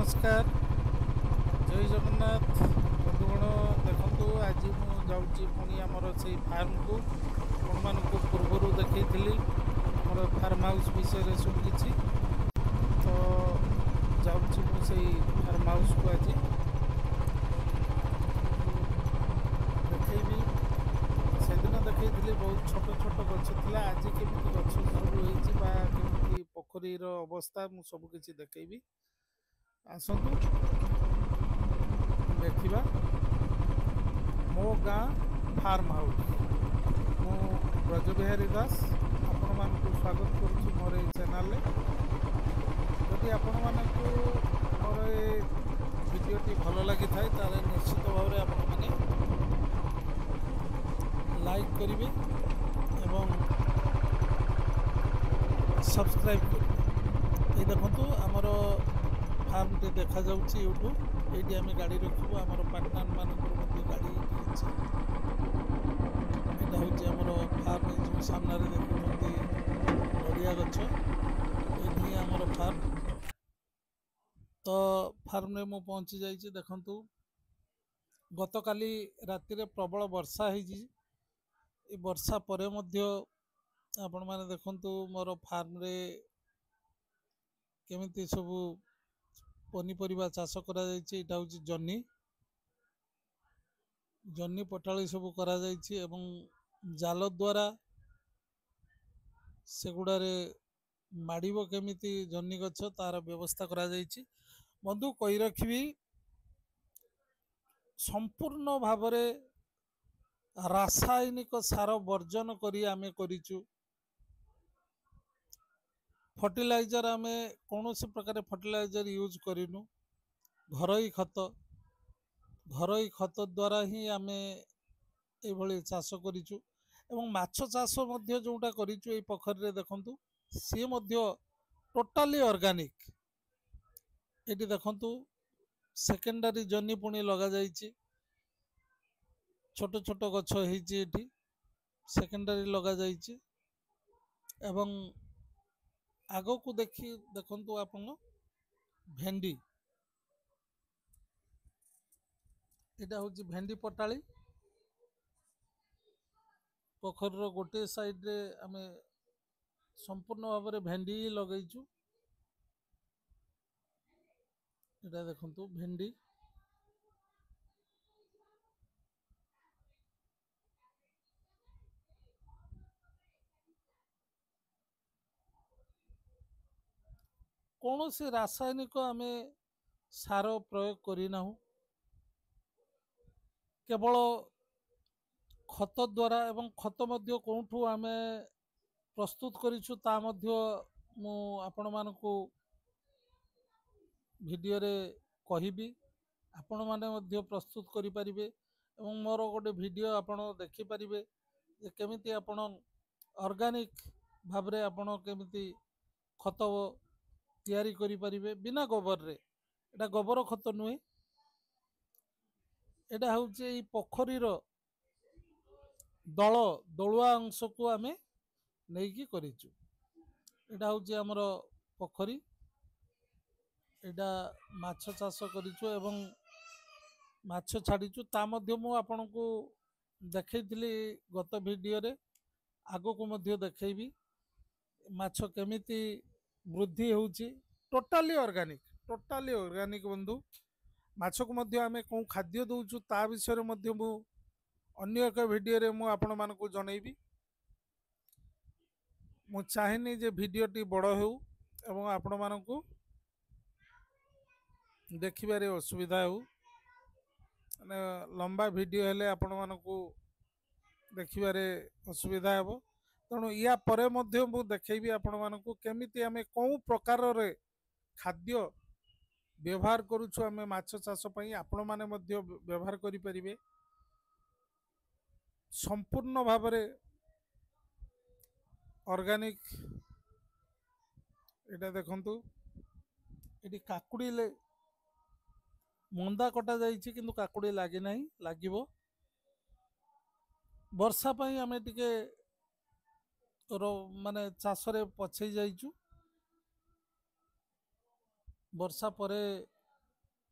नमस्कार जय जगन्नाथ बंधुगण देखु आज मुझे पुणी आमर से फार्म को आपण को पूर्वर देखी आमर फार्म हाउस विषय सब किसी तो जाऊँगी मुझे फार्म हाउस को आज देखी से दिन देखी बहुत छोट छोट गछ था आज केमी गछ सब होती पोखरीर अवस्था मु सबकि देखी आसतु देखा मो गाँ फार्म हाउस मु ब्रजबिहारी दास आपण मानक स्वागत करुच्ची मोर ये चैनल जदि आपण मानक मोर ये भिडियोटी भल लगी थाए ताले निश्चित भाव में आपण माने लाइक करेंगे एवं सब्सक्राइब करेंगे। ये देखो आमर फार्म टे देखा जाउची यूट्यूब ये आम गाड़ी रखू आमर पार्टनर मानक गाड़ी यहाँ हूँ आमर फार्म जो सामने देखते नड़िया गछ ये आमर फार्म तो फार्म में मु पहुँची जाइए देखु गत काली राति प्रबल वर्षा होगी ये वर्षा परे मध्य आपण माने देखंतु मोर फार्म रे केमिति सब पनीपरिया चाष करा जायछि। एटा होछि जन्नी जन्नी पटाली सब करा जायछि एवं जाल द्वारा सेगुड़ारे माड़िबो केमिति जन्नी गछ तार व्यवस्था करा जायछि। बंधु कहि रखिबी संपूर्ण भावरे रासायनिक सार वर्जन करी आमे करिचु। फर्टिलाइजर आमे कौन से प्रकार फर्टिलाइजर यूज करिनु घरोई खत द्वारा ही आमे ए भली चाष करिचु एवं माछ चाष मध्य जोटा करिचु ए पोखरी रे देखंतु सी मध्य टोटाली ऑर्गेनिक। एटी देखंतु सेकेंडरी जन्नी पुणी लगा जायछि छोट छोट गछ होइछि एटी सेकेंडरी लगा जायछि एवं आगो को देखी देखंतु आपण भेंडी एटा होछि भेंडी पटाली पोखर गोटे साइड रे आमे संपूर्ण भाव में भेंडी लगेइछु। एटा देखंतु भेंडी कौन से रासायनिक आमे सार प्रयोग करना केवल खत द्वारा एवं खत मध्य कौठू आमे प्रस्तुत करिछु ता मध्य मु आपण मानकु वीडियो रे कहिबी आपण माने मध्य प्रस्तुत करि परिबे एवं मोर गोटे वीडियो आपण देखि परिबे जे केमिति आपण ऑर्गेनिक भाबरे आपण केमिति खत तैयारी करि परिबे बिना गोबर रे। एटा गोबर खत नुहे एटा होउचे एई पोखरीर दलुआ अंश को आमे नेकी करिचु। एटा होउचे हमर पोखरी एटा माछ चाष करिचु एवं माछ छाड़ीचु ता मध्य मु आपनकु देखैथिली गत वीडियो रे आगो को मध्य देखैबी माछ केमिति वृद्धि होउची टोटाली ऑर्गेनिक बंधु माछ को मध्य आमे को खाद्य दउचु ता विषय रे मध्य मु अन्य एक वीडियो रे मु आपण मानकु जणैबी। मु चाहेनी जे वीडियो टी बड़ हो एवं आपण मानकु देखिबारे असुविधा हो माने लंबा वीडियो हेले आपण मानकु देखिबारे असुविधा हेबो तेणु या परे मध्य मु देखैबी आपण मानकु केमिति आमे को प्रकार रे खाद्य व्यवहार करूछु आमे माछ चाष पई आपण माने मध्य व्यवहार करि परिबे संपूर्ण भावरे ऑर्गेनिक। एटा देखंतु एटी काकुड़ी ले मंदा कटा जाइछि किंतु काकुड़ी लागि नाही लागिबो वर्षा पई आमे टिके माने चाष रे पछै जाइछु वर्षा परे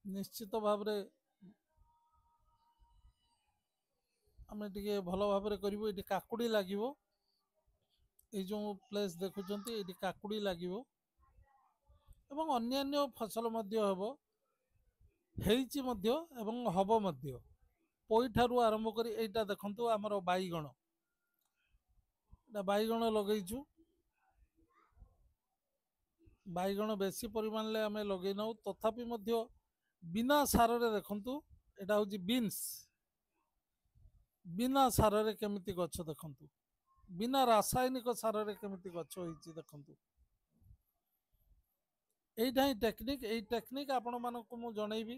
निश्चित भाव रे आमे टिके भल भाव रे करिवो। एटी काकुड़ी लागिवो, ए जो प्लेस देखुचंती एटी काकुड़ी लागिवो एवं अन्यान्य फसल मध्य हबो, ହେଇଛି ମଧ୍ୟ ଏବଂ ହବ ମଧ୍ୟ। ପୋଇ ଠାରୁ ଆରମ୍ଭ କରି ଏଇଟା ଦେଖନ୍ତୁ ଆମର ବାଇଗଣ, ଏଟା ବାଇଗଣ ଲଗେଇଛୁ। ବାଇଗଣ ବେଶୀ ପରିମାଣରେ ଆମେ ଲଗେଇ ନାଉ, ତଥାପି ମଧ୍ୟ ବିନା ସାରରେ ଦେଖନ୍ତୁ ଏଟା ହଉଛି ବିନ୍ସ, ବିନା ସାରରେ କେମିତି ଗଛ ଦେଖନ୍ତୁ, ବିନା ରାସାୟନିକ ସାରରେ କେମିତି ଗଛ ହେଇଛି ଦେଖନ୍ତୁ। এইটা ହିଁ ଟେକ୍ନିକ୍। ଏଇ ଟେକ୍ନିକ୍ ଆପଣମାନଙ୍କୁ ମୁଁ ଜଣେଇବି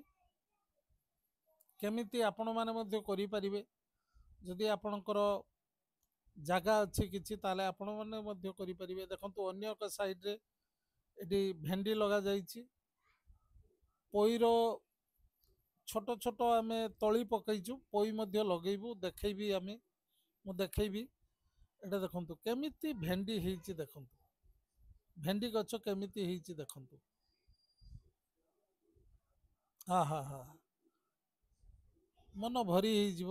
କେମିତି ଆପଣମାନେ ମଧ୍ୟ କରିପାରିବେ। ଯଦି ଆପଣଙ୍କର ଜାଗା ଅଛି କିଛି ତାହେଲେ ଆପଣମାନେ ମଧ୍ୟ କରିପାରିବେ। ଦେଖନ୍ତୁ ଅନ୍ୟ ଏକ ସାଇଡ୍ରେ ଏଠି ଭେଣ୍ଡି ଲଗାଯାଇଛି, ପୋଇର ଛୋଟ ଛୋଟ ଆମେ ତଳି ପକେଇଛୁ, ପୋଇ ମଧ୍ୟ ଲଗେଇବୁ, ଦେଖେଇବି ଆମେ, ମୁଁ ଦେଖେଇବି। ଏଟା ଦେଖନ୍ତୁ କେମିତି ଭେଣ୍ଡି ହେଇଛି ଦେଖନ୍ତୁ, ଭେଣ୍ଡି ଗଛ କେମିତି ହେଇଛି ଦେଖନ୍ତୁ। ହଁ ହଁ ହଁ, ମନ ଭରି ହେଇଯିବ।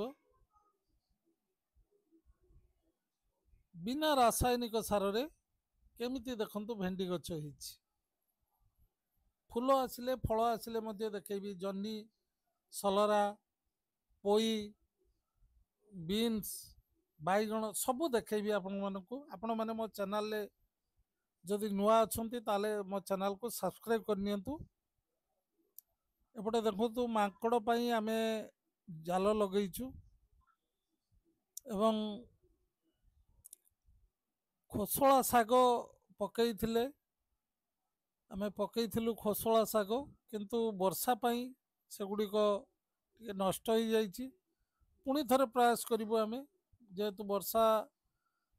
ବିନା ରାସାୟନିକ ସାରରେ କେମିତି ଦେଖନ୍ତୁ ଭେଣ୍ଡି ଗଛ ହେଇଛି। ଫୁଲ ଆସିଲେ ଫଳ ଆସିଲେ ମଧ୍ୟ ଦେଖେଇବି। ଜହ୍ନି, ସଲରା, ପୋଇ, ବିନ୍ସ, ବାଇଗଣ ସବୁ ଦେଖେଇବି ଆପଣମାନଙ୍କୁ। ଆପଣମାନେ ମୋ ଚ୍ୟାନେଲରେ ଯଦି ନୂଆ ଅଛନ୍ତି ତାହେଲେ ମୋ ଚ୍ୟାନେଲକୁ ସବସ୍କ୍ରାଇବ କରିନିଅନ୍ତୁ। ଏପଟେ ଦେଖନ୍ତୁ ମାଙ୍କଡ଼ ପାଇଁ ଆମେ ଜାଲ ଲଗେଇଛୁ ଏବଂ ଖୋସଳା ଶାଗ ପକେଇଥିଲେ, ଆମେ ପକେଇଥିଲୁ ଖୋସଳା ଶାଗ, କିନ୍ତୁ ବର୍ଷା ପାଇଁ ସେଗୁଡ଼ିକ ଟିକେ ନଷ୍ଟ ହେଇଯାଇଛି। ପୁଣି ଥରେ ପ୍ରୟାସ କରିବୁ ଆମେ, ଯେହେତୁ ବର୍ଷା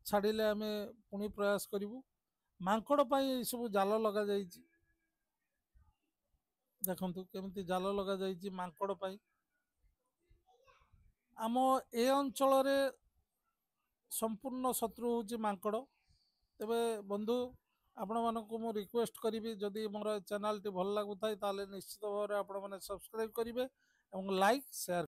ଛାଡ଼ିଲେ ଆମେ ପୁଣି ପ୍ରୟାସ କରିବୁ। ମାଙ୍କଡ଼ ପାଇଁ ଏସବୁ ଜାଲ ଲଗାଯାଇଛି, ଦେଖନ୍ତୁ କେମିତି ଜାଲ ଲଗାଯାଇଛି ମାଙ୍କଡ଼ ପାଇଁ। ଆମ ଏ ଅଞ୍ଚଳରେ ସମ୍ପୂର୍ଣ୍ଣ ଶତ୍ରୁ ହେଉଛି ମାଙ୍କଡ଼। ତେବେ ବନ୍ଧୁ ଆପଣମାନଙ୍କୁ ମୁଁ ରିକ୍ୱେଷ୍ଟ କରିବି, ଯଦି ମୋର ଚ୍ୟାନେଲଟି ଭଲ ଲାଗୁଥାଏ ତାହେଲେ ନିଶ୍ଚିତ ଭାବରେ ଆପଣମାନେ ସବସ୍କ୍ରାଇବ କରିବେ ଏବଂ ଲାଇକ୍ ସେୟାର